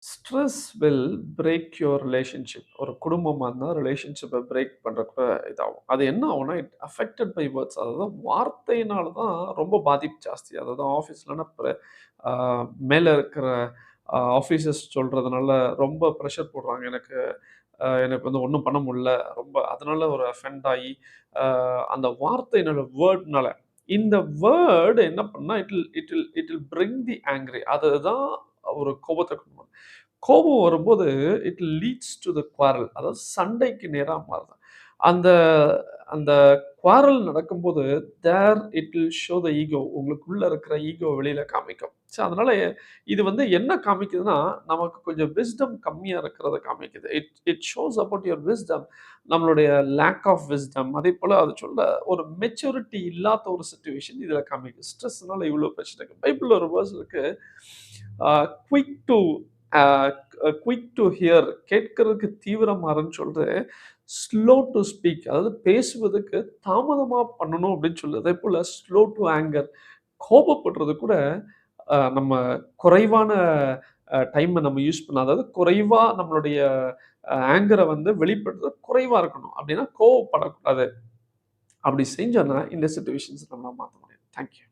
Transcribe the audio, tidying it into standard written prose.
Stress will break your relationship. ஒரு குடும்பமா இருந்தா ரிலேஷன்ஷிப்ப பிரேக் பண்ற கூட இதாகும். அது என்ன ஆகும்னா, இட் அஃபெக்டட் பை வேர்ட்ஸ். அதாவது வார்த்தையினால தான் ரொம்ப பாதிப்பு ஜாஸ்தி. அதாவது ஆஃபீஸ்லனா அ மேல இருக்கிற ஆஃபீசர்ஸ் சொல்றதுனால ரொம்ப பிரஷர் போடுறாங்க. எனக்கு வந்து ஒண்ணும் பண்ண முடியல. ரொம்ப அதனால ஒரு அஃபெண்ட் ஆயி, அ அந்த வார்த்தையினால, வேர்ட்னால இந்த வேர்ட் என்ன பண்ணும்னா, it will bring the angry. அதுதான் ஒரு கோபத்த கொண்டு வரும். கோபம் வரும்போது it leads to the quarrel. அதாவது சண்டைக்கு நேரா மாறுது. அந்த அந்த குவாரல் நடக்கும்போது, it will show the ego. உங்களுக்குள்ள இருக்கிற ஈகோ வெளியில காமிக்கும். அதனால இது வந்து என்ன காமிக்குதுன்னா, நமக்கு கொஞ்சம் விஸ்டம் கம்மியா இருக்கிறத காமிக்குது. It it shows about your wisdom. நம்மளுடைய லேக் ஆஃப் விஸ்டம். அதேபோல அது சொல்ல ஒரு மெச்சூரிட்டி இல்லாத ஒரு சிச்சுவேஷன் இதுல காமிக்குது. ஸ்ட்ரெஸ்னால இவ்ளோ பிரச்சனை இருக்கு. பைபிள்ல ஒரு வேர்ஸ் இருக்கு. A quick to a quick to hear, கேட்கிறதுக்கு தீவிரமாறன்னு சொல்றது, ஸ்லோ டூ ஸ்பீக், அதாவது பேசுவதற்கு தாமதமா பண்ணணும் அப்படின்னு சொல்லுது. அதேபோல ஸ்லோ டூ ஆங்கர், கோபப்படுறது கூட நம்ம குறைவான டைம நம்ம யூஸ் பண்ண, அதாவது குறைவா நம்மளுடைய ஆங்கர வந்து வெளிப்படுத்துறது குறைவா இருக்கணும். அப்படின்னா கோவப்படக்கூடாது. அப்படி செஞ்சோம்னா இந்த சிச்சுவேஷன்ஸ் நம்மளால மாத்த முடியும். Thank you.